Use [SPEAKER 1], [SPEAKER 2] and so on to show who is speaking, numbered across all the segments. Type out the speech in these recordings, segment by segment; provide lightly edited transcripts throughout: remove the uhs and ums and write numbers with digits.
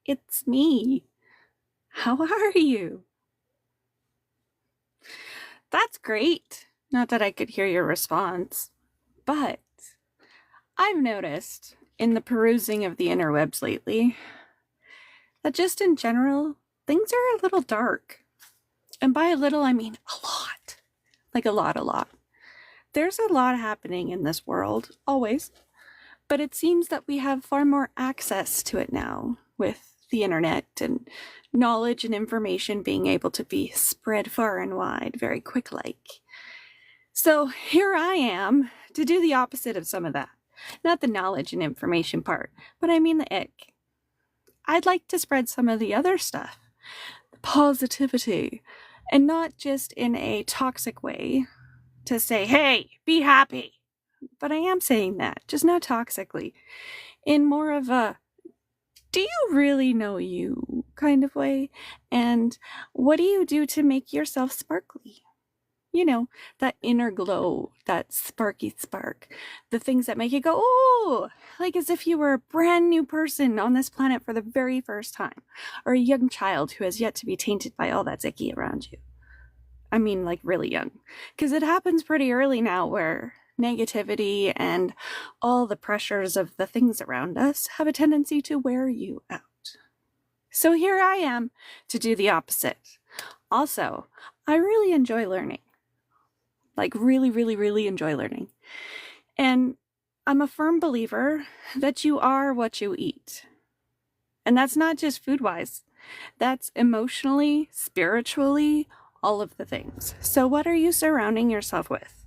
[SPEAKER 1] it's me. How are you? That's great. Not that I could hear your response, but I've noticed in the perusing of the interwebs lately that just in general, things are a little dark. And by a little, I mean a lot. Like a lot. There's a lot happening in this world, always. But it seems that we have far more access to it now with the internet and knowledge and information being able to be spread far and wide very quick like. So here I am to do the opposite of some of that. Not the knowledge and information part, but I mean the ick. I'd like to spread some of the other stuff. Positivity. And not just in a toxic way to say, hey, be happy. But I am saying that, just not toxically. In more of a, do you really know you kind of way? And what do you do to make yourself sparkly? You know, that inner glow, that sparky spark, the things that make you go, oh, like as if you were a brand new person on this planet for the very first time, or a young child who has yet to be tainted by all that's icky around you. I mean, like really young, because it happens pretty early now where negativity and all the pressures of the things around us have a tendency to wear you out. So here I am to do the opposite. Also, I really enjoy learning. Like really enjoy learning. And I'm a firm believer that you are what you eat. And that's not just food-wise. That's emotionally, spiritually, all of the things. So what are you surrounding yourself with?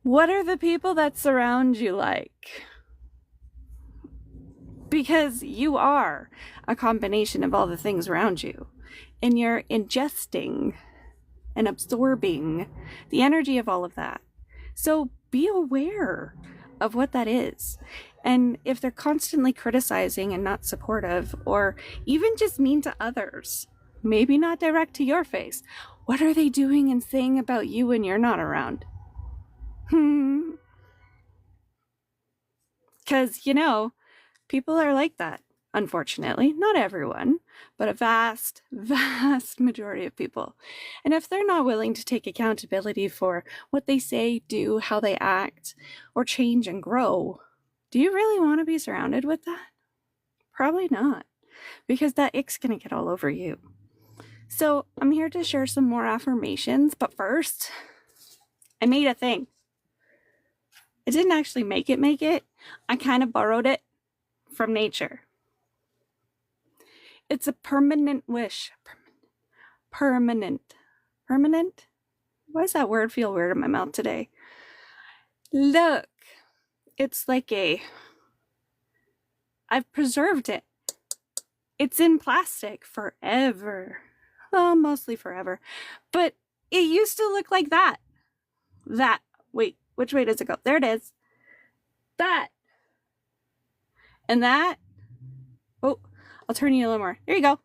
[SPEAKER 1] What are the people that surround you like? Because you are a combination of all the things around you. And you're ingesting and absorbing the energy of all of that. So be aware of what that is. And if they're constantly criticizing and not supportive, or even just mean to others, maybe not direct to your face, what are they doing and saying about you when you're not around? Because, you know, people are like that. Unfortunately, not everyone, but a vast majority of people. And if they're not willing to take accountability for what they say, do, how they act, or change and grow, do you really want to be surrounded with that? Probably not, because that ick's going to get all over you. So I'm here to share some more affirmations, but first, I made a thing. I didn't actually make it. I kind of borrowed it from nature. It's a permanent wish. Permanent. Why does that word feel weird in my mouth today? Look, it's like I've preserved it. It's in plastic forever. Well, mostly forever. But it used to look like that. Wait, which way does it go? There it is. That. And that. Oh, I'll turn you a little more. There you go.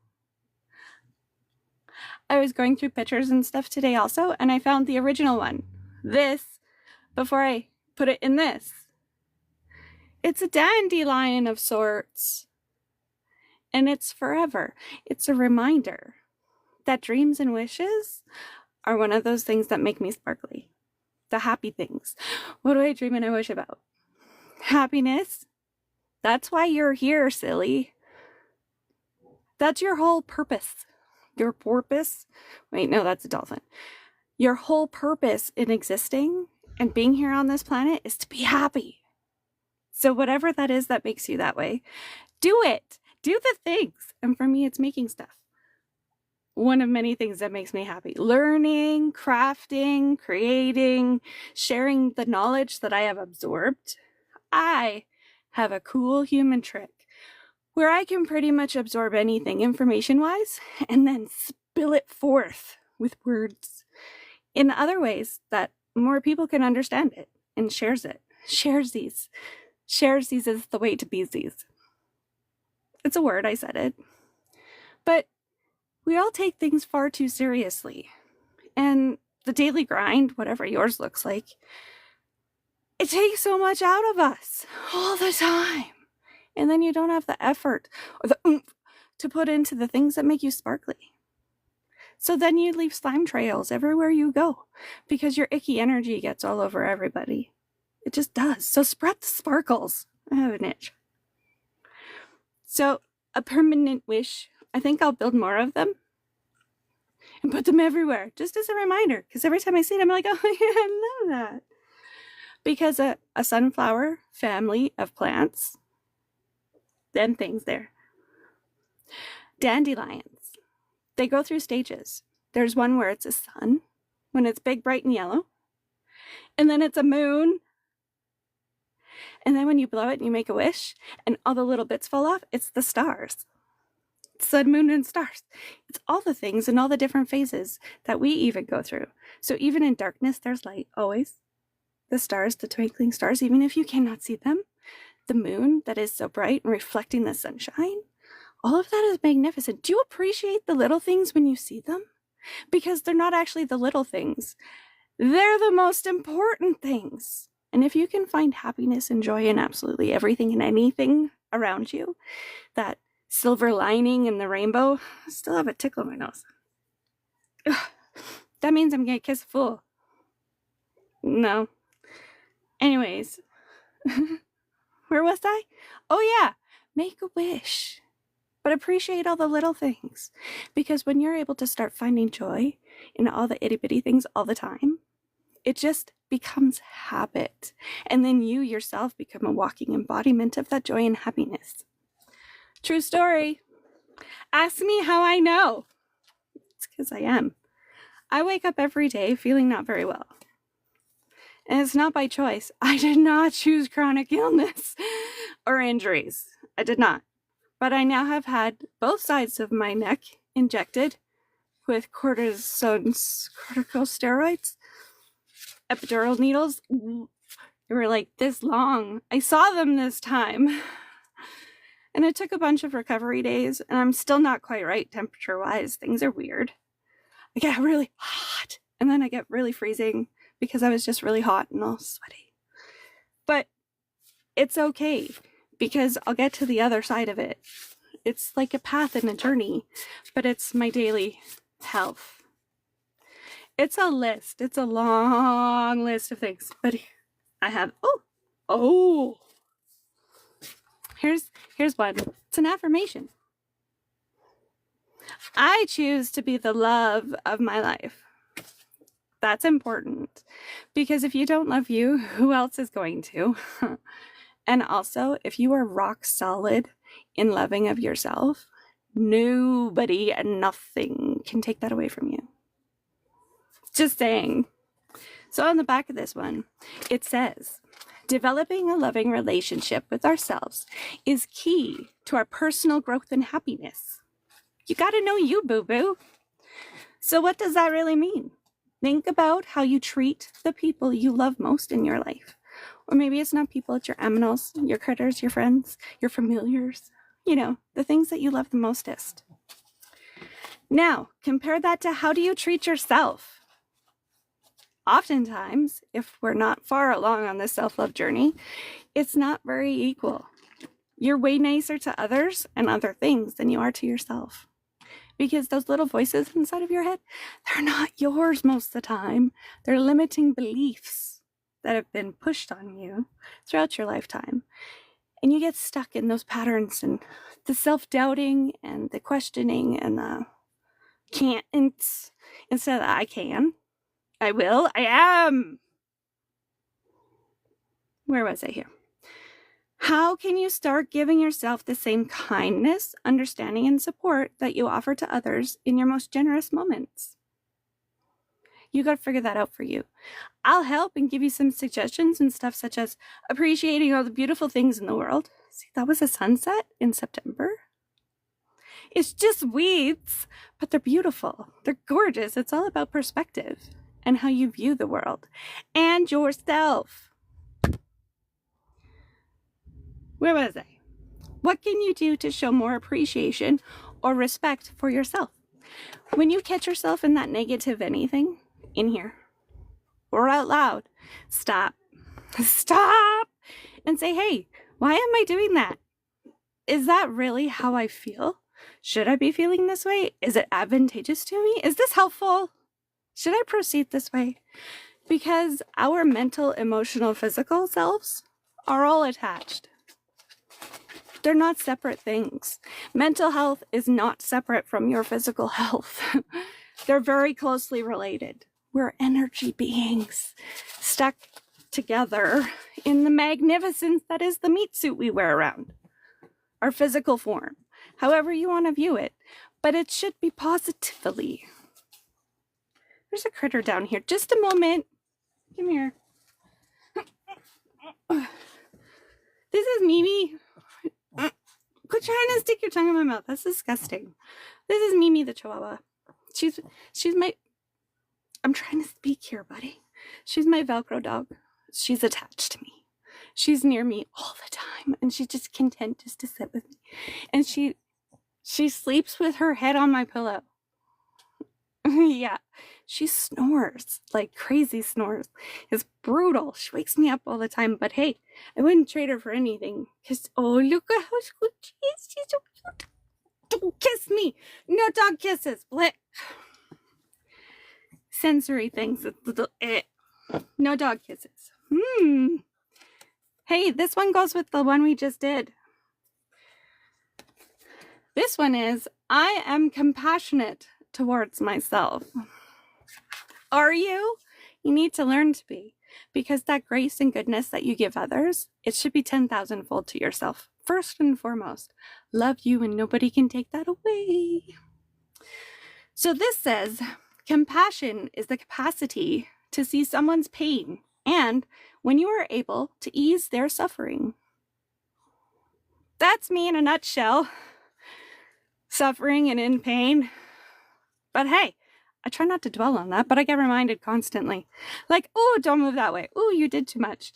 [SPEAKER 1] I was going through pictures and stuff today also, and I found the original one. This, before I put it in this. It's a dandelion of sorts. And it's forever. It's a reminder that dreams and wishes are one of those things that make me sparkly. The happy things. What do I dream and I wish about? Happiness. That's why you're here, silly. That's your whole purpose. Your porpoise? Wait, no, that's a dolphin. Your whole purpose in existing and being here on this planet is to be happy. So whatever that is that makes you that way, do it. Do the things. And for me, it's making stuff. One of many things that makes me happy. Learning, crafting, creating, sharing the knowledge that I have absorbed. I have a cool human trick where I can pretty much absorb anything information-wise and then spill it forth with words in other ways that more people can understand it and shares it. Sharesies. Sharesies is the way to beesies. It's a word, I said it. But we all take things far too seriously. And the daily grind, whatever yours looks like, it takes so much out of us all the time. And then you don't have the effort or the oomph to put into the things that make you sparkly. So then you leave slime trails everywhere you go because your icky energy gets all over everybody. It just does. So spread the sparkles. I have an itch. So a permanent wish, I think I'll build more of them and put them everywhere just as a reminder, because every time I see it, I'm like, oh yeah, I love that. Because a sunflower family of plants, them things there. Dandelions, they go through stages. There's one where it's a sun, when it's big, bright, and yellow. And then it's a moon. And then when you blow it and you make a wish, and all the little bits fall off, it's the stars. Sun, moon, and stars. It's all the things and all the different phases that we even go through. So even in darkness, there's light, always. The stars, the twinkling stars, even if you cannot see them. The moon that is so bright and reflecting the sunshine. All of that is magnificent. Do you appreciate the little things when you see them? Because they're not actually the little things. They're the most important things. And if you can find happiness and joy in absolutely everything and anything around you, that silver lining in the rainbow, I still have a tickle in my nose. Ugh, that means I'm going to kiss a fool. No. Anyways, where was I? Oh yeah, make a wish. But appreciate all the little things. Because when you're able to start finding joy in all the itty bitty things all the time, it just becomes habit. And then you yourself become a walking embodiment of that joy and happiness. True story. Ask me how I know. It's because I am. I wake up every day feeling not very well. And it's not by choice. I did not choose chronic illness or injuries. I did not. But I now have had both sides of my neck injected with corticosteroids, epidural needles. They were like this long. I saw them this time. And it took a bunch of recovery days, and I'm still not quite right temperature-wise. Things are weird. I get really hot, and then I get really freezing because I was just really hot and all sweaty. But it's okay, because I'll get to the other side of it. It's like a path and a journey, but it's my daily health. It's a list. It's a long list of things, but I have, here's one. It's an affirmation. I choose to be the love of my life. That's important, because if you don't love you, who else is going to? And also, if you are rock solid in loving of yourself, nobody and nothing can take that away from you. Just saying. So on the back of this one, it says, developing a loving relationship with ourselves is key to our personal growth and happiness. You got to know you, boo-boo. So what does that really mean? Think about how you treat the people you love most in your life. Or maybe it's not people, it's your animals, your critters, your friends, your familiars. You know, the things that you love the mostest. Now, compare that to how do you treat yourself? Oftentimes, if we're not far along on this self-love journey, it's not very equal. You're way nicer to others and other things than you are to yourself. Because those little voices inside of your head, they're not yours most of the time. They're limiting beliefs that have been pushed on you throughout your lifetime. And you get stuck in those patterns and the self-doubting and the questioning and the can't instead of I can, I will, I am. Where was I here? How can you start giving yourself the same kindness, understanding, and support that you offer to others in your most generous moments? You got to figure that out for you. I'll help and give you some suggestions and stuff such as appreciating all the beautiful things in the world. See, that was a sunset in September. It's just weeds, but they're beautiful. They're gorgeous. It's all about perspective and how you view the world and yourself. Where was I? What can you do to show more appreciation or respect for yourself? When you catch yourself in that negative anything, in here, or out loud, stop. Stop! And say, hey, why am I doing that? Is that really how I feel? Should I be feeling this way? Is it advantageous to me? Is this helpful? Should I proceed this way? Because our mental, emotional, physical selves are all attached. They're not separate things. Mental health is not separate from your physical health. They're very closely related. We're energy beings stuck together in the magnificence that is the meat suit we wear around. Our physical form, however you want to view it, but it should be positively. There's a critter down here. Just a moment. Come here. This is Mimi. Quit trying to stick your tongue in my mouth. That's disgusting. This is Mimi the Chihuahua. She's my... I'm trying to speak here, buddy. She's my Velcro dog. She's attached to me. She's near me all the time, and she's just content just to sit with me. And she sleeps with her head on my pillow. Yeah, she snores like crazy snores. It's brutal. She wakes me up all the time, but hey, I wouldn't trade her for anything. Cause oh, look at how sweet she is. She's so cute. Don't kiss me. No dog kisses. Blech. Sensory things. No dog kisses. Hey, this one goes with the one we just did. This one is, I am compassionate towards myself. Are you? You need to learn to be, because that grace and goodness that you give others, it should be 10,000-fold to yourself. First and foremost, love you and nobody can take that away. So this says, compassion is the capacity to see someone's pain and when you are able to ease their suffering. That's me in a nutshell. Suffering and in pain. But hey, I try not to dwell on that, but I get reminded constantly. Like, oh, don't move that way. Oh, you did too much.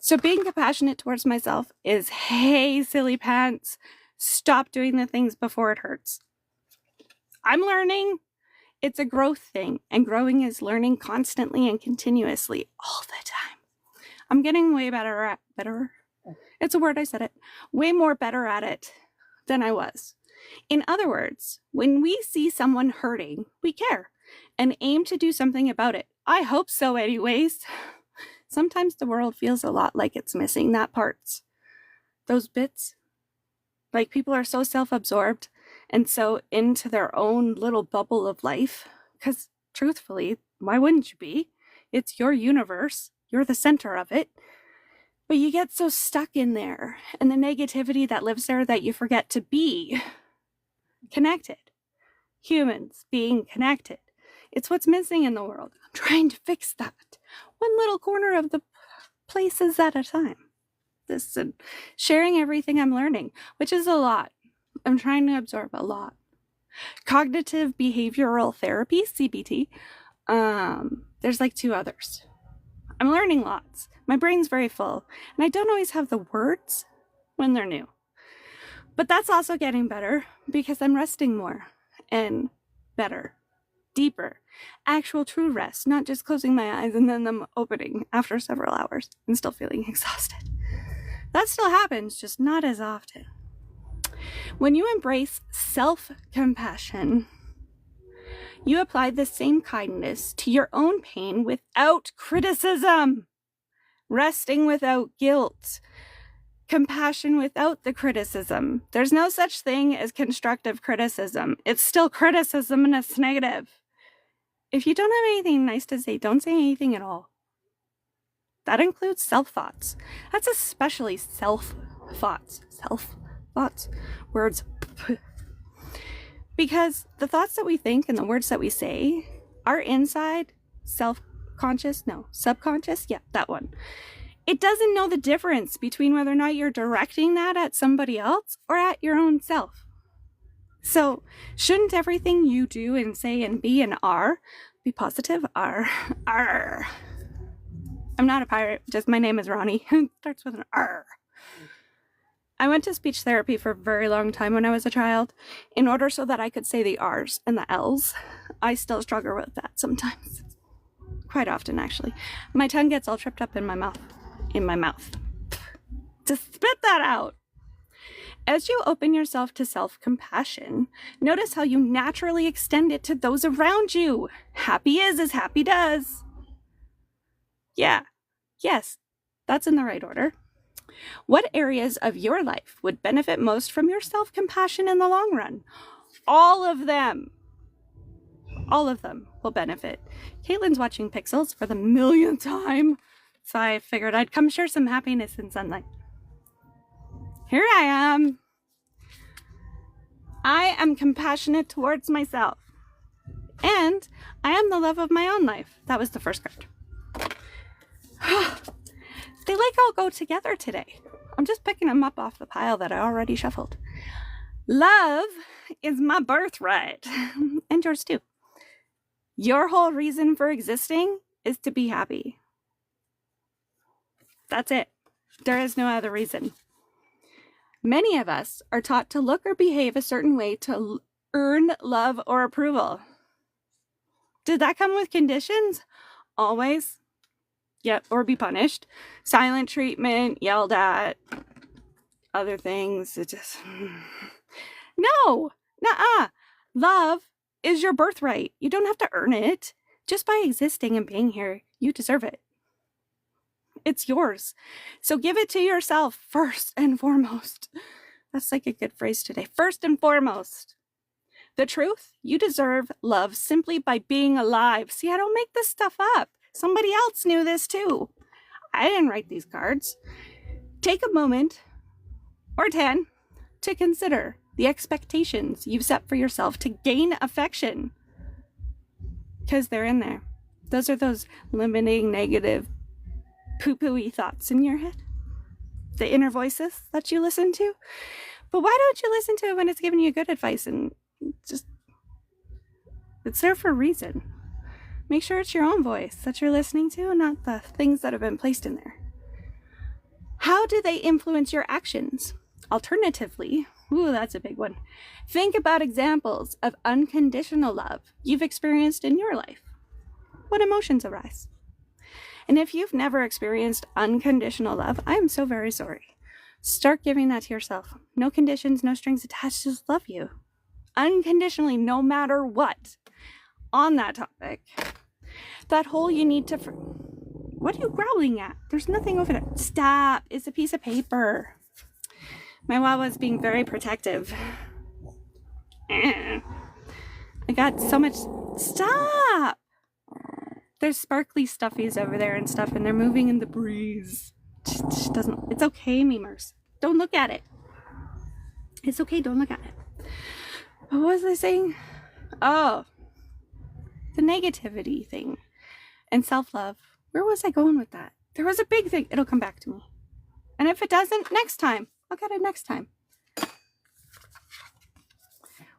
[SPEAKER 1] So being compassionate towards myself is, hey, silly pants, stop doing the things before it hurts. I'm learning. It's a growth thing, and growing is learning constantly and continuously all the time. I'm getting way better. It's a word, I said it. Way more better at it than I was. In other words, when we see someone hurting, we care and aim to do something about it. I hope so anyways. Sometimes the world feels a lot like it's missing that parts. Those bits. Like people are so self-absorbed and so into their own little bubble of life. Because truthfully, why wouldn't you be? It's your universe. You're the center of it. But you get so stuck in there and the negativity that lives there that you forget to be connected. Humans being connected. It's what's missing in the world. I'm trying to fix that. One little corner of the places at a time. This and sharing everything I'm learning, which is a lot. I'm trying to absorb a lot. Cognitive behavioral therapy, CBT. There's like 2 others. I'm learning lots. My brain's very full, and I don't always have the words when they're new. But that's also getting better because I'm resting more and better, deeper, actual true rest, not just closing my eyes and then them opening after several hours and still feeling exhausted. That still happens, just not as often. When you embrace self-compassion, you apply the same kindness to your own pain without criticism, resting without guilt, compassion without the criticism. There's no such thing as constructive criticism. It's still criticism and it's negative. If you don't have anything nice to say, don't say anything at all. That includes self-thoughts. That's especially self-thoughts. Self-thoughts. Words. Because the thoughts that we think and the words that we say are inside subconscious. Yeah, that one. It doesn't know the difference between whether or not you're directing that at somebody else or at your own self. So, shouldn't everything you do and say and be and are be positive? Are. I'm not a pirate, just my name is Ronnie. It starts with an R. I went to speech therapy for a very long time when I was a child, in order so that I could say the R's and the L's. I still struggle with that sometimes. Quite often, actually. My tongue gets all tripped up in my mouth. To spit that out. As you open yourself to self-compassion, notice how you naturally extend it to those around you. Happy is as happy does. Yeah, yes, that's in the right order. What areas of your life would benefit most from your self-compassion in the long run? All of them. All of them will benefit. Caitlin's watching Pixels for the millionth time, so I figured I'd come share some happiness and sunlight. Here I am. I am compassionate towards myself. And I am the love of my own life. That was the first card. They like all go together today. I'm just picking them up off the pile that I already shuffled. Love is my birthright. And yours too. Your whole reason for existing is to be happy. That's it. There is no other reason. Many of us are taught to look or behave a certain way to earn love or approval. Did that come with conditions? Always. Yep, or be punished. Silent treatment, yelled at, other things. It just... No! Nuh-uh! Love is your birthright. You don't have to earn it. Just by existing and being here, you deserve it. It's yours. So give it to yourself first and foremost. That's like a good phrase today. First and foremost. The truth, you deserve love simply by being alive. See, I don't make this stuff up. Somebody else knew this too. I didn't write these cards. Take a moment, or 10, to consider the expectations you've set for yourself to gain affection. Because they're in there. Those are those limiting, negative, poo-poo-y thoughts in your head. The inner voices that you listen to. But why don't you listen to it when it's giving you good advice and just... It's there for a reason. Make sure it's your own voice that you're listening to and not the things that have been placed in there. How do they influence your actions? Alternatively, ooh, that's a big one. Think about examples of unconditional love you've experienced in your life. What emotions arise? And if you've never experienced unconditional love, I am so very sorry. Start giving that to yourself. No conditions, no strings attached, just love you. Unconditionally, no matter what. On that topic. That hole you need to... What are you growling at? There's nothing over there. Stop. It's a piece of paper. My Wawa's being very protective. I got so much... Stop! There's sparkly stuffies over there and stuff, and they're moving in the breeze. Just doesn't... It's okay, memers. Don't look at it. It's okay, don't look at it. What was I saying? Oh, the negativity thing and self-love. Where was I going with that? There was a big thing. It'll come back to me. And if it doesn't, next time. I'll get it next time.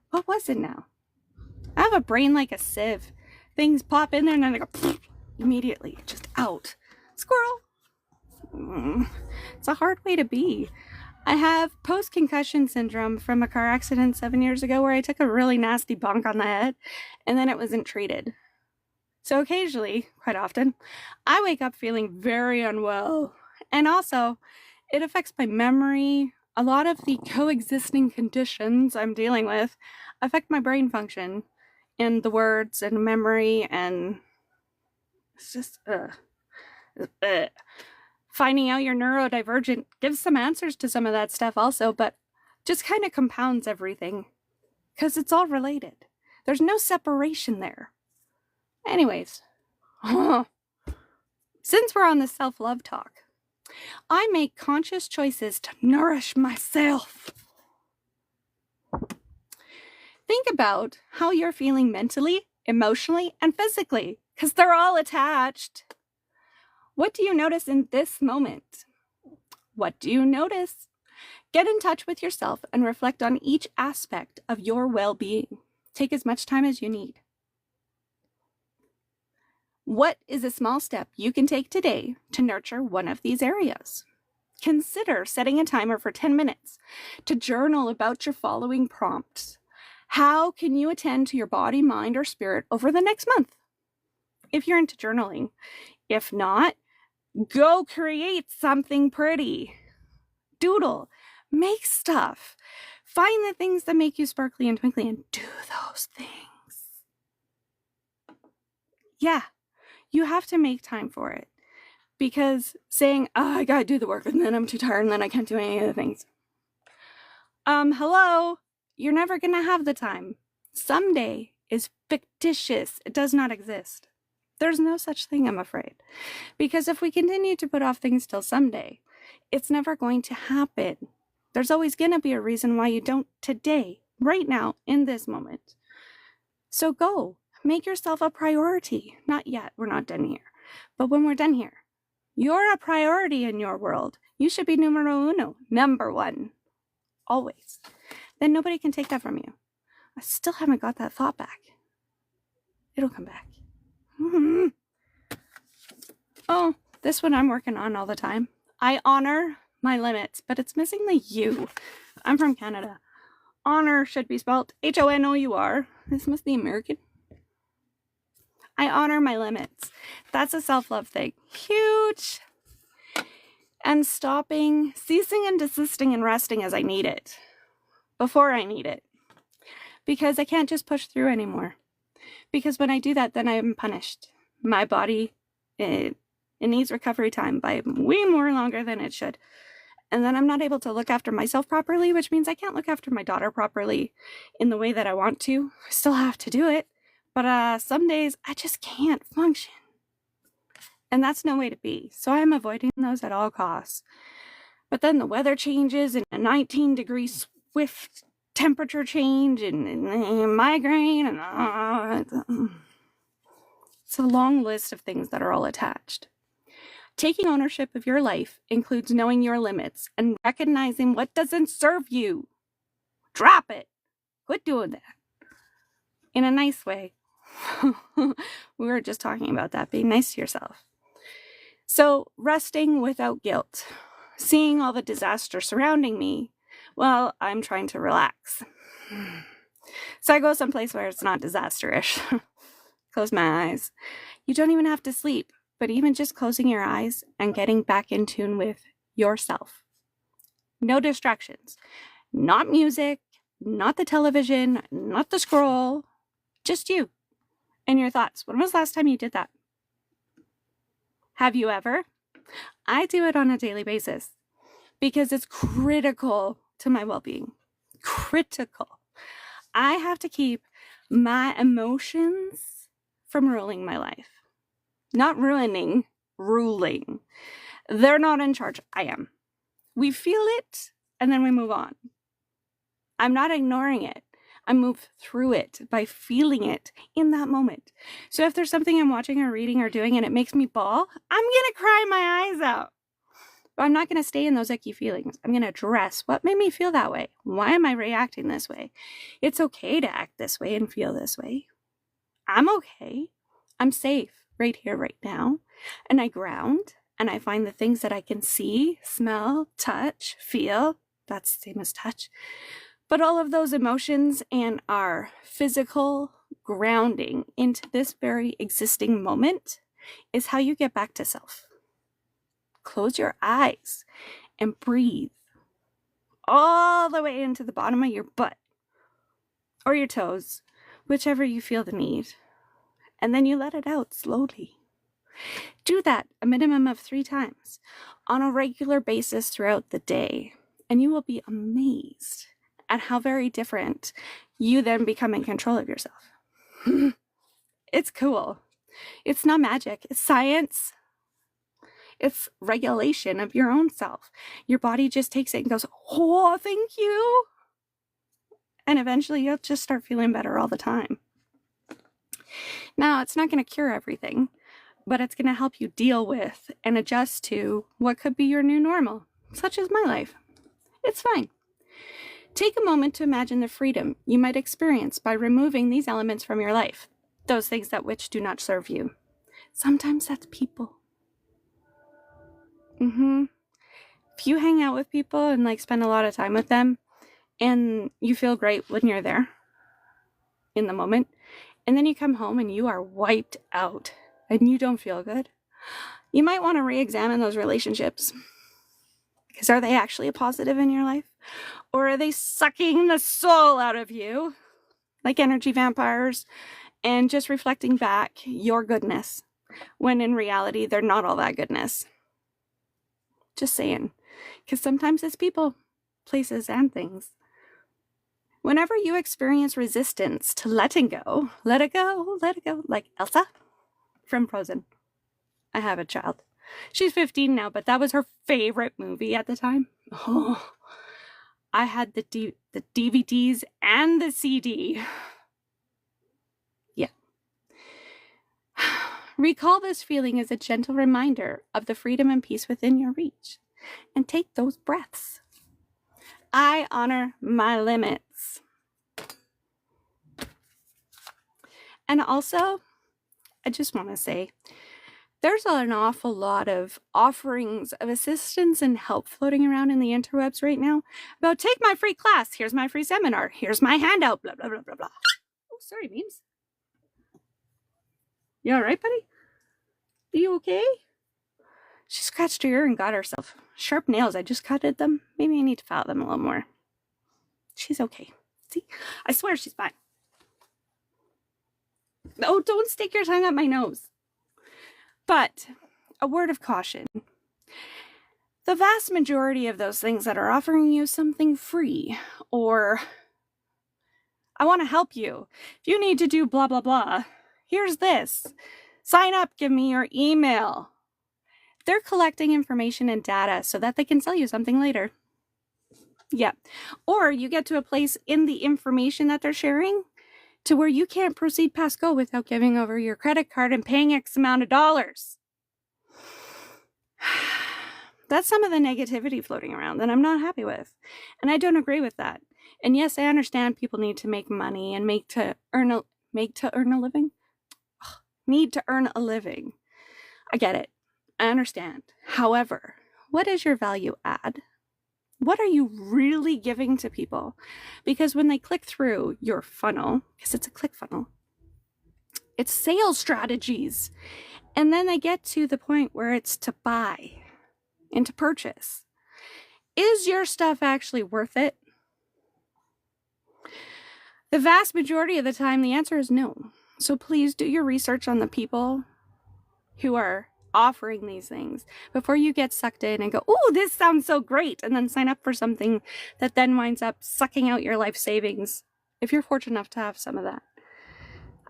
[SPEAKER 1] What was it now? I have a brain like a sieve. Things pop in there and then they go immediately. Just out. Squirrel. It's a hard way to be. I have post-concussion syndrome from a car accident 7 years ago where I took a really nasty bonk on the head and then it wasn't treated. So occasionally, quite often, I wake up feeling very unwell. And also, it affects my memory. A lot of the coexisting conditions I'm dealing with affect my brain function and the words and memory, and it's just, Finding out you're neurodivergent gives some answers to some of that stuff also, but just kind of compounds everything because it's all related. There's no separation there. Anyways, since we're on the self-love talk, I make conscious choices to nourish myself. Think about how you're feeling mentally, emotionally, and physically, because they're all attached. What do you notice in this moment? What do you notice? Get in touch with yourself and reflect on each aspect of your well-being. Take as much time as you need. What is a small step you can take today to nurture one of these areas? Consider setting a timer for 10 minutes to journal about your following prompts. How can you attend to your body, mind, or spirit over the next month? If you're into journaling. If not, go create something pretty. Doodle. Make stuff. Find the things that make you sparkly and twinkly and do those things. Yeah, you have to make time for it. Because saying, oh, I gotta do the work and then I'm too tired and then I can't do any of the things. Hello? You're never gonna have the time. Someday is fictitious. It does not exist. There's no such thing, I'm afraid. Because if we continue to put off things till someday, it's never going to happen. There's always gonna be a reason why you don't today, right now, in this moment. So go. Make yourself a priority. Not yet. We're not done here. But when we're done here, you're a priority in your world. You should be numero uno, number one. Always. Then nobody can take that from you. I still haven't got that thought back. It'll come back. Mm-hmm. Oh, this one I'm working on all the time. I honor my limits, but it's missing the U. I'm from Canada. Honor should be spelled H-O-N-O-U-R. This must be American. I honor my limits. That's a self-love thing. Huge. And stopping, ceasing and desisting and resting as I need it. Before I need it. Because I can't just push through anymore. Because when I do that, then I am punished. My body, it needs recovery time by way more longer than it should. And then I'm not able to look after myself properly, which means I can't look after my daughter properly in the way that I want to. I still have to do it. But some days I just can't function. And that's no way to be. So I'm avoiding those at all costs. But then the weather changes and a 19-degree swift temperature change and migraine. And it's a long list of things that are all attached. Taking ownership of your life includes knowing your limits and recognizing what doesn't serve you. Drop it. Quit doing that. In a nice way. We were just talking about that, being nice to yourself. So, resting without guilt. Seeing all the disaster surrounding me while I'm trying to relax. So I go someplace where it's not disaster-ish. Close my eyes. You don't even have to sleep, but even just closing your eyes and getting back in tune with yourself. No distractions. Not music, not the television, not the scroll. Just you and your thoughts. When was the last time you did that? Have you ever? I do it on a daily basis because it's critical to my well-being. Critical. I have to keep my emotions from ruling my life. Not ruining, ruling. They're not in charge. I am. We feel it and then we move on. I'm not ignoring it. I move through it by feeling it in that moment. So if there's something I'm watching or reading or doing and it makes me bawl, I'm going to cry my eyes out. But I'm not going to stay in those icky feelings. I'm going to address what made me feel that way. Why am I reacting this way? It's okay to act this way and feel this way. I'm okay. I'm safe right here, right now. And I ground and I find the things that I can see, smell, touch, feel. That's the same as touch. But all of those emotions and our physical grounding into this very existing moment is how you get back to self. Close your eyes and breathe all the way into the bottom of your butt or your toes, whichever you feel the need. And then you let it out slowly. Do that a minimum of 3 times on a regular basis throughout the day, and you will be amazed at how very different you then become in control of yourself. It's cool. It's not magic. It's science. It's regulation of your own self. Your body just takes it and goes, oh, thank you. And eventually you'll just start feeling better all the time. Now, it's not going to cure everything, but it's going to help you deal with and adjust to what could be your new normal, such as my life. It's fine. Take a moment to imagine the freedom you might experience by removing these elements from your life, those things that which do not serve you. Sometimes that's people. If you hang out with people and spend a lot of time with them and you feel great when you're there in the moment, and then you come home and you are wiped out and you don't feel good, you might want to re-examine those relationships. Because are they actually a positive in your life? Or are they sucking the soul out of you like energy vampires and just reflecting back your goodness when in reality they're not all that goodness? Just saying. Because sometimes it's people, places, and things. Whenever you experience resistance to letting go, let it go, like Elsa from Frozen. I have a child. She's 15 now, but that was her favorite movie at the time. Oh, I had the DVDs and the CD. Yeah. Recall this feeling as a gentle reminder of the freedom and peace within your reach. And take those breaths. I honor my limits. And also, I just want to say, there's an awful lot of offerings of assistance and help floating around in the interwebs right now about take my free class, here's my free seminar, here's my handout, blah, blah, blah, blah, blah. Oh, sorry, Beams. You all right, buddy? Are you okay? She scratched her ear and got herself sharp nails. I just cutted them. Maybe I need to file them a little more. She's okay. See? I swear she's fine. Oh, don't stick your tongue up my nose. But a word of caution. The vast majority of those things that are offering you something free, or I want to help you. If you need to do blah, blah, blah, here's this. Sign up, give me your email. They're collecting information and data so that they can sell you something later. Yeah. Or you get to a place in the information that they're sharing to where you can't proceed past go without giving over your credit card and paying X amount of dollars. That's some of the negativity floating around that I'm not happy with. And I don't agree with that. And yes, I understand people need to make money and need to earn a living. I get it. I understand. However, what is your value add? What are you really giving to people? Because when they click through your funnel, because it's a click funnel, it's sales strategies. And then they get to the point where it's to buy and to purchase. Is your stuff actually worth it? The vast majority of the time, the answer is no. So please do your research on the people who are offering these things before you get sucked in and go, oh, this sounds so great, and then sign up for something that then winds up sucking out your life savings if you're fortunate enough to have some of that.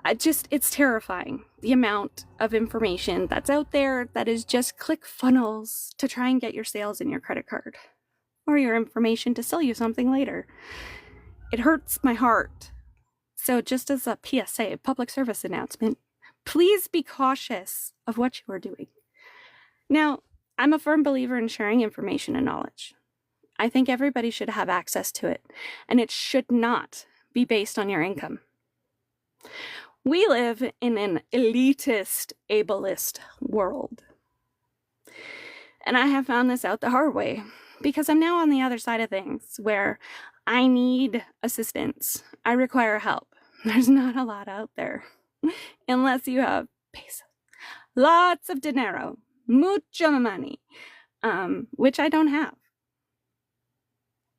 [SPEAKER 1] It's terrifying, the amount of information that's out there that is just click funnels to try and get your sales in your credit card or your information to sell you something later. It hurts my heart. So just as a PSA, a public service announcement, please be cautious of what you are doing. Now, I'm a firm believer in sharing information and knowledge. I think everybody should have access to it, and it should not be based on your income. We live in an elitist, ableist world. And I have found this out the hard way because I'm now on the other side of things where I need assistance. I require help. There's not a lot out there unless you have pesos. Lots of dinero, mucho money, which I don't have.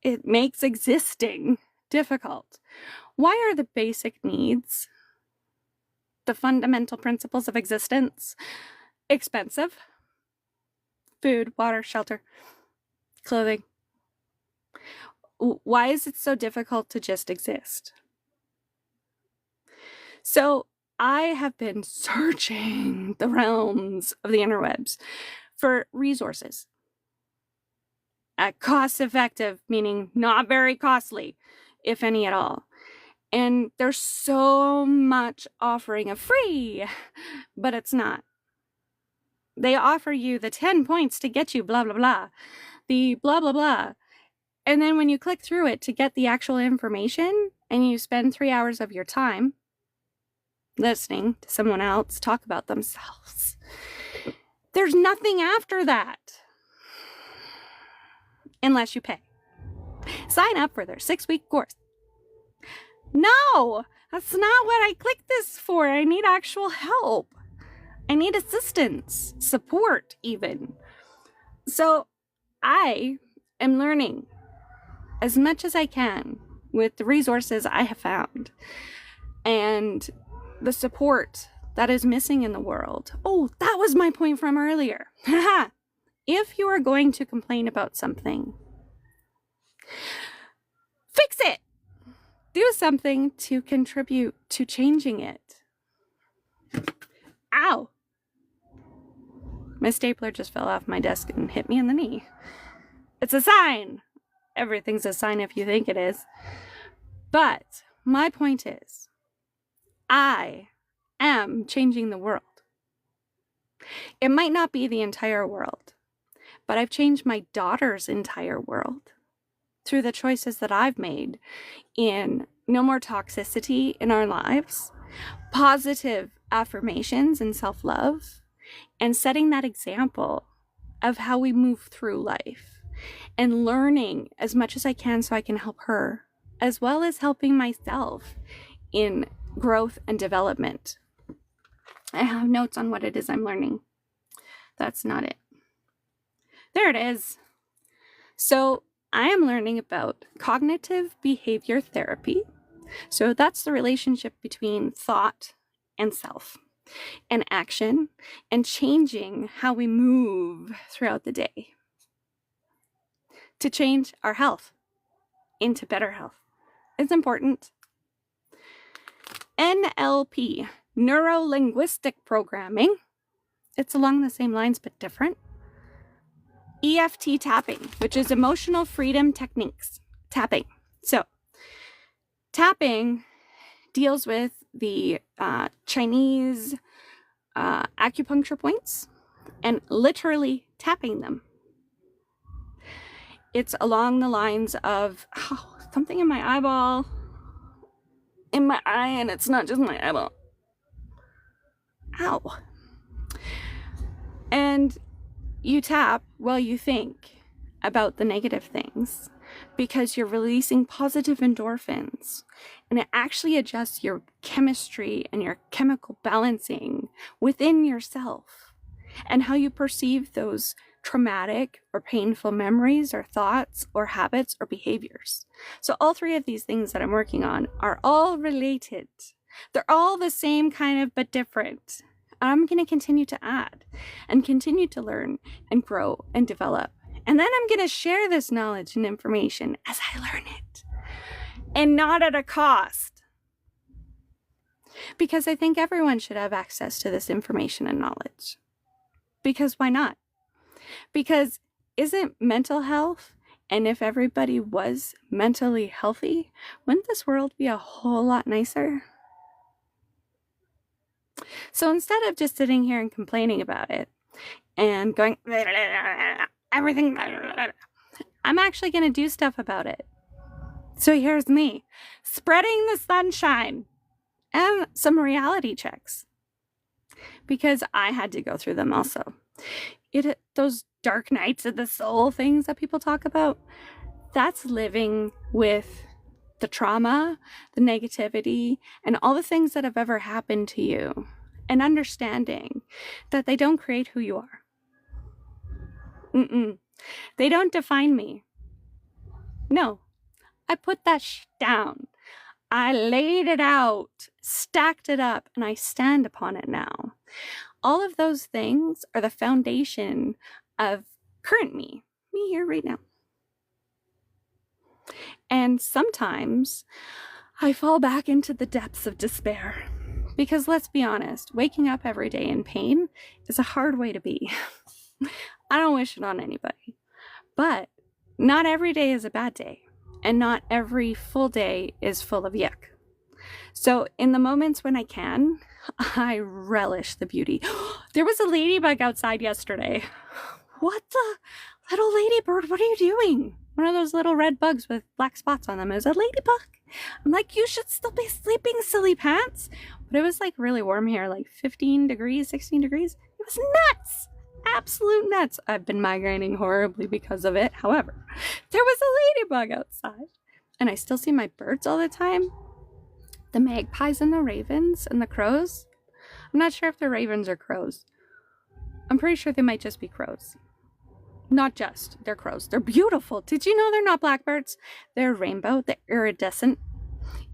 [SPEAKER 1] It makes existing difficult. Why are the basic needs, the fundamental principles of existence, expensive? Food, water, shelter, clothing. Why is it so difficult to just exist? So I have been searching the realms of the interwebs for resources. Cost effective, meaning not very costly, if any at all. And there's so much offering of free, but it's not. They offer you the 10 points to get you blah, blah, blah, the blah, blah, blah. And then when you click through it to get the actual information and you spend 3 hours of your time listening to someone else talk about themselves, there's nothing after that unless you pay. Sign up for their 6-week course. No, that's not what I clicked this for. I need actual help. I need assistance, support even. So I am learning as much as I can with the resources I have found and the support that is missing in the world. Oh, that was my point from earlier. If you are going to complain about something, fix it. Do something to contribute to changing it. Ow! My stapler just fell off my desk and hit me in the knee. It's a sign. Everything's a sign if you think it is. But my point is, I am changing the world. It might not be the entire world, but I've changed my daughter's entire world through the choices that I've made in no more toxicity in our lives, positive affirmations and self-love, and setting that example of how we move through life and learning as much as I can so I can help her, as well as helping myself in growth and development. I have notes on what it is I'm learning. That's not it. There it is. So I am learning about cognitive behavior therapy. So that's the relationship between thought and self and action and changing how we move throughout the day to change our health into better health. It's important. NLP, neuro-linguistic programming. It's along the same lines but different. EFT tapping, which is emotional freedom techniques. Tapping. So, tapping deals with the Chinese acupuncture points and literally tapping them. It's along the lines of something in my eyeball, in my eye, and it's not just my eyeball. Ow. And you tap while you think about the negative things because you're releasing positive endorphins, and it actually adjusts your chemistry and your chemical balancing within yourself and how you perceive those traumatic or painful memories or thoughts or habits or behaviors. So all three of these things that I'm working on are all related. They're all the same kind of but different. I'm going to continue to add and continue to learn and grow and develop. And then I'm going to share this knowledge and information as I learn it, and not at a cost. Because I think everyone should have access to this information and knowledge. Because why not? Because isn't mental health, and if everybody was mentally healthy, wouldn't this world be a whole lot nicer? So instead of just sitting here and complaining about it and going, everything, I'm actually going to do stuff about it. So here's me, spreading the sunshine and some reality checks. Because I had to go through them also. Those dark nights of the soul things that people talk about, that's living with the trauma, the negativity, and all the things that have ever happened to you, and understanding that they don't create who you are. They don't define me. No, I put that down. I laid it out, stacked it up, and I stand upon it now. All of those things are the foundation of current me here right now. And sometimes I fall back into the depths of despair. Because let's be honest, waking up every day in pain is a hard way to be. I don't wish it on anybody. But not every day is a bad day. And not every full day is full of yuck. So in the moments when I can, I relish the beauty. There was a ladybug outside yesterday. What the? Little ladybird, what are you doing? One of those little red bugs with black spots on them. It was a ladybug. I'm like, you should still be sleeping, silly pants. But it was like really warm here, like 15 degrees, 16 degrees. It was nuts. Absolute nuts. I've been migraining horribly because of it. However, there was a ladybug outside. And I still see my birds all the time. The magpies and the ravens and the crows. I'm not sure if they're ravens or crows. I'm pretty sure they might just be crows. Not just. They're crows. They're beautiful. Did you know they're not blackbirds? They're rainbow. They're iridescent.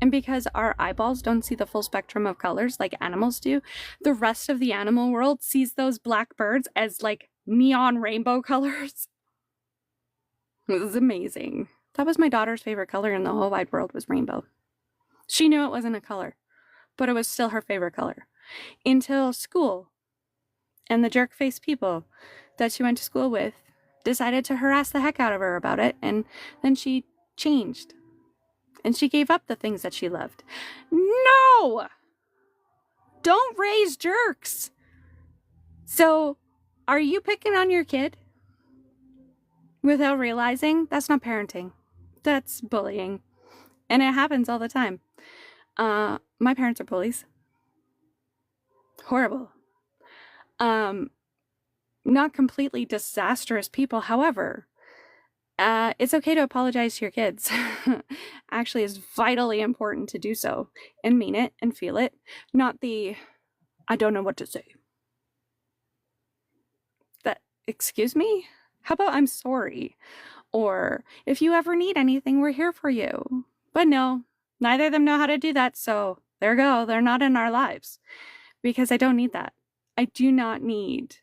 [SPEAKER 1] And because our eyeballs don't see the full spectrum of colors like animals do, the rest of the animal world sees those blackbirds as like neon rainbow colors. It was amazing. That was my daughter's favorite color in the whole wide world was rainbow. She knew it wasn't a color, but it was still her favorite color. Until school and the jerk-faced people that she went to school with decided to harass the heck out of her about it, and then she changed. And she gave up the things that she loved. No! Don't raise jerks! So, are you picking on your kid without realizing? That's not parenting. That's bullying. And it happens all the time. My parents are bullies. Horrible. Not completely disastrous people. However, it's okay to apologize to your kids. Actually, it's vitally important to do so and mean it and feel it. Not the, I don't know what to say. That, excuse me? How about I'm sorry? Or if you ever need anything, we're here for you. But no, neither of them know how to do that. So there you go. They're not in our lives because I don't need that. I do not need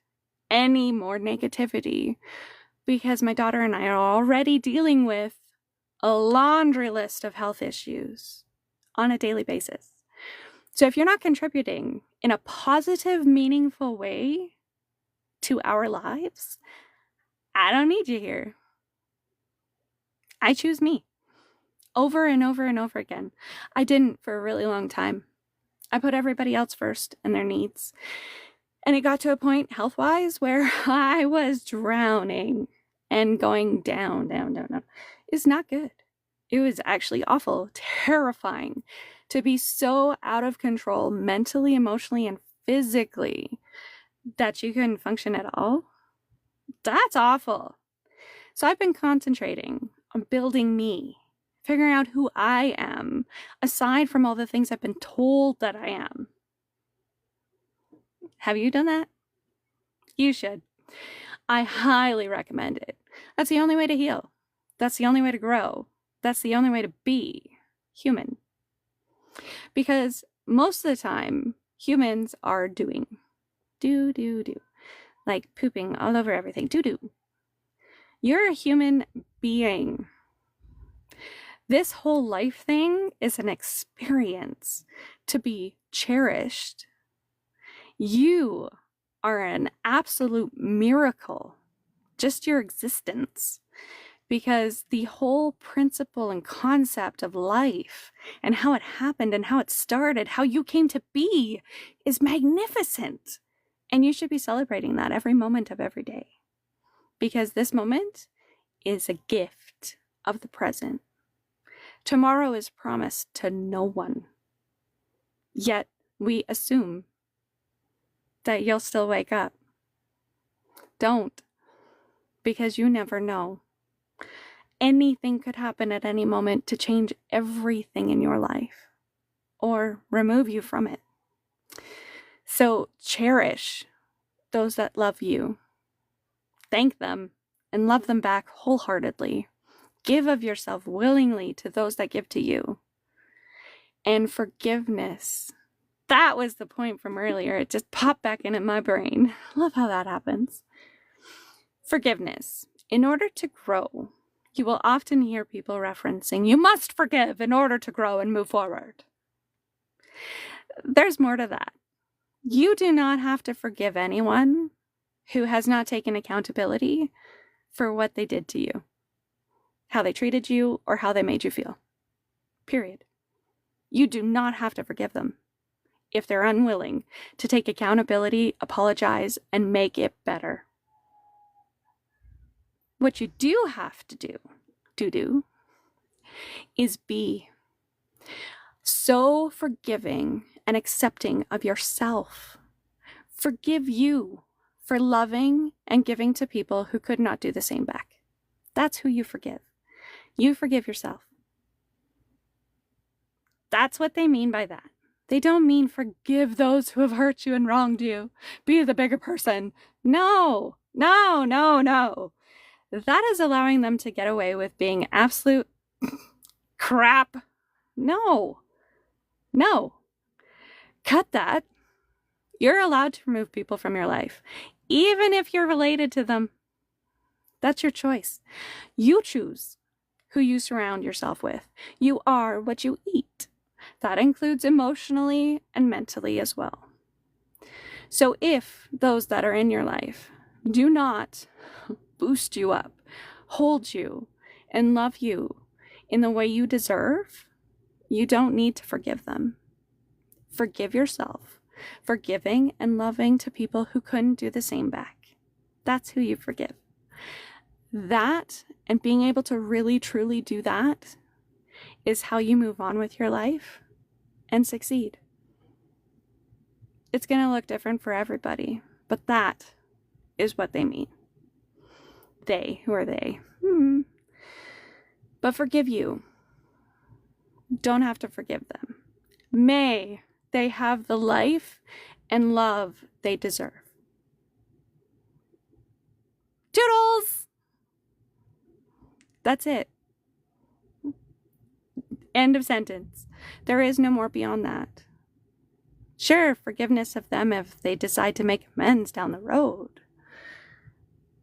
[SPEAKER 1] any more negativity because my daughter and I are already dealing with a laundry list of health issues on a daily basis. So if you're not contributing in a positive, meaningful way to our lives, I don't need you here. I choose me over and over and over again. I didn't for a really long time. I put everybody else first and their needs. And it got to a point health-wise where I was drowning and going down. It's not good. It was actually awful, terrifying to be so out of control mentally, emotionally, and physically that you couldn't function at all. That's awful. So I've been concentrating on building me, figuring out who I am, aside from all the things I've been told that I am. Have you done that? You should. I highly recommend it. That's the only way to heal. That's the only way to grow. That's the only way to be human. Because most of the time, humans are doing. Do. Like pooping all over everything. Do. You're a human being. This whole life thing is an experience to be cherished. You are an absolute miracle, just your existence, because the whole principle and concept of life and how it happened and how it started, how you came to be is magnificent. And you should be celebrating that every moment of every day, because this moment is a gift of the present. Tomorrow is promised to no one. Yet we assume that you'll still wake up. Don't, because you never know. Anything could happen at any moment to change everything in your life or remove you from it. So cherish those that love you. Thank them and love them back wholeheartedly. Give of yourself willingly to those that give to you. And forgiveness. That was the point from earlier. It just popped back in my brain. Love how that happens. Forgiveness. In order to grow, you will often hear people referencing, you must forgive in order to grow and move forward. There's more to that. You do not have to forgive anyone who has not taken accountability for what they did to you, how they treated you, or how they made you feel. Period. You do not have to forgive them if they're unwilling to take accountability, apologize, and make it better. What you do have to do, is be so forgiving and accepting of yourself. Forgive you for loving and giving to people who could not do the same back. That's who you forgive. You forgive yourself. That's what they mean by that. They don't mean forgive those who have hurt you and wronged you. Be the bigger person. No. that is allowing them to get away with being absolute crap. No. Cut that. You're allowed to remove people from your life, even if you're related to them. That's your choice. You choose who you surround yourself with. You are what you eat. That includes emotionally and mentally as well. So if those that are in your life do not boost you up, hold you, and love you in the way you deserve, you don't need to forgive them. Forgive yourself for giving and loving to people who couldn't do the same back. That's who you forgive. That, and being able to really truly do that, is how you move on with your life and succeed. It's going to look different for everybody, but that is what they mean. They, who are they? But forgive you. Don't have to forgive them. May they have the life and love they deserve. Toodles! That's it. End of sentence. There is no more beyond that. Sure, forgiveness of them if they decide to make amends down the road.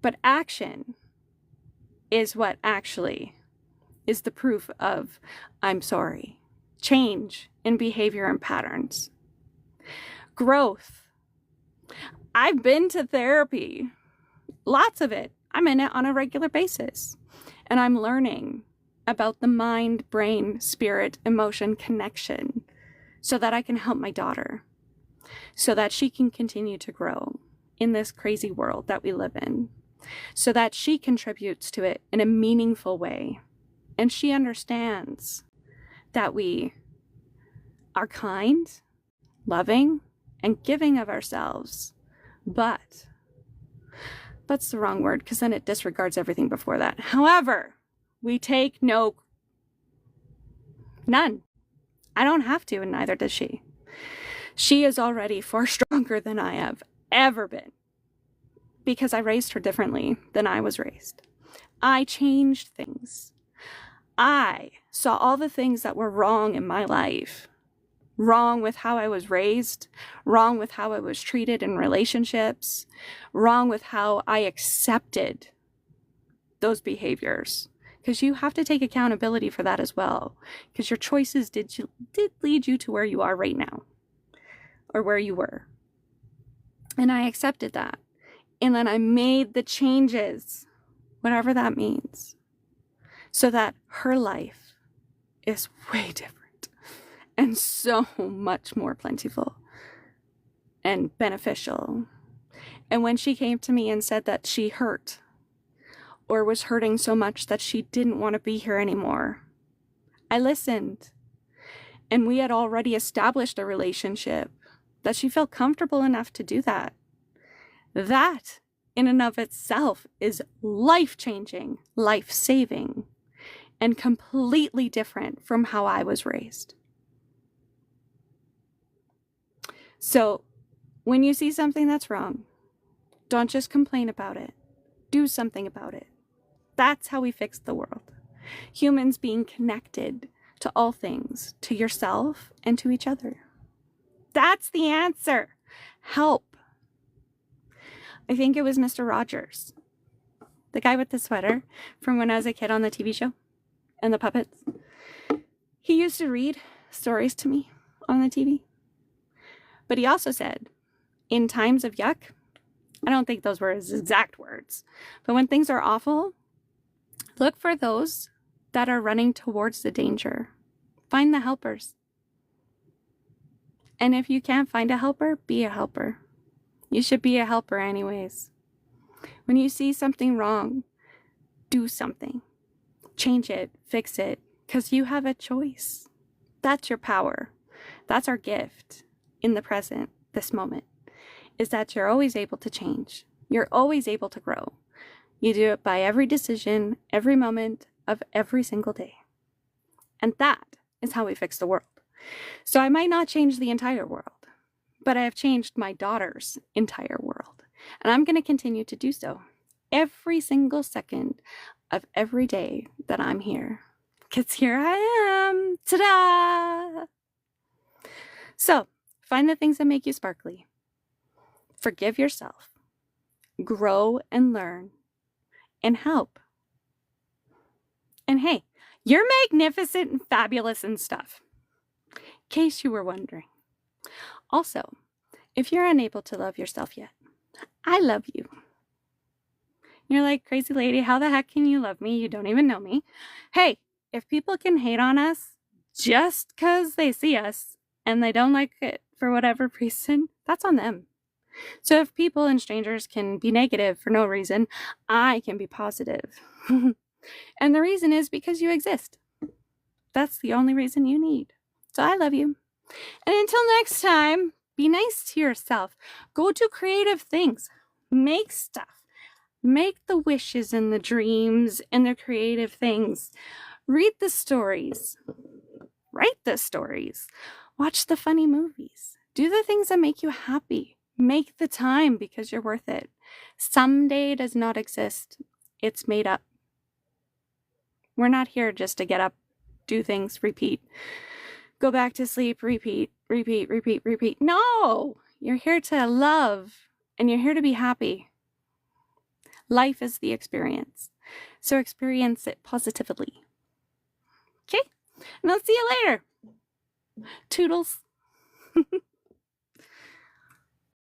[SPEAKER 1] But action is what actually is the proof of I'm sorry. Change in behavior and patterns. Growth. I've been to therapy. Lots of it. I'm in it on a regular basis. And I'm learning about the mind, brain, spirit, emotion connection so that I can help my daughter, so that she can continue to grow in this crazy world that we live in, so that she contributes to it in a meaningful way. And she understands that we are kind, loving, and giving of ourselves. But's the wrong word because then it disregards everything before that. However, we take none. I don't have to, and neither does she. She is already far stronger than I have ever been because I raised her differently than I was raised. I changed things. I saw all the things that were wrong in my life. Wrong with how I was raised, wrong with how I was treated in relationships, wrong with how I accepted those behaviors. Because you have to take accountability for that as well. Because your choices did lead you to where you are right now. Or where you were. And I accepted that. And then I made the changes, whatever that means, so that her life is way different and so much more plentiful and beneficial. And when she came to me and said that she hurt or was hurting so much that she didn't want to be here anymore, I listened. And we had already established a relationship that she felt comfortable enough to do that. That, in and of itself, is life-changing, life-saving, and completely different from how I was raised. So, when you see something that's wrong, don't just complain about it. Do something about it. That's how we fix the world. Humans being connected to all things, to yourself and to each other. That's the answer. Help. I think it was Mr. Rogers, the guy with the sweater from when I was a kid on the TV show and the puppets. He used to read stories to me on the TV. But he also said, in times of yuck, I don't think those were his exact words, but when things are awful, look for those that are running towards the danger. Find the helpers. And if you can't find a helper, be a helper. You should be a helper anyways. When you see something wrong, do something. Change it, fix it, because you have a choice. That's your power. That's our gift in the present, this moment, is that you're always able to change. You're always able to grow. You do it by every decision, every moment of every single day. And that is how we fix the world. So I might not change the entire world, but I have changed my daughter's entire world. And I'm going to continue to do so every single second of every day that I'm here. Because here I am. Ta-da! So, find the things that make you sparkly. Forgive yourself. Grow and learn. And help. And hey, you're magnificent and fabulous and stuff. In case you were wondering. Also, if you're unable to love yourself yet, I love you. You're like, crazy lady, how the heck can you love me? You don't even know me. Hey, if people can hate on us just because they see us and they don't like it for whatever reason, that's on them. So if people and strangers can be negative for no reason, I can be positive. And the reason is because you exist. That's the only reason you need. So I love you. And until next time, be nice to yourself. Go do creative things. Make stuff. Make the wishes and the dreams and the creative things. Read the stories. Write the stories. Watch the funny movies. Do the things that make you happy. Make the time because you're worth it. Someday does not exist. It's made up. We're not here just to get up, do things, repeat. Go back to sleep, repeat, repeat, repeat, repeat. No! You're here to love and you're here to be happy. Life is the experience. So experience it positively. Okay? And I'll see you later. Toodles.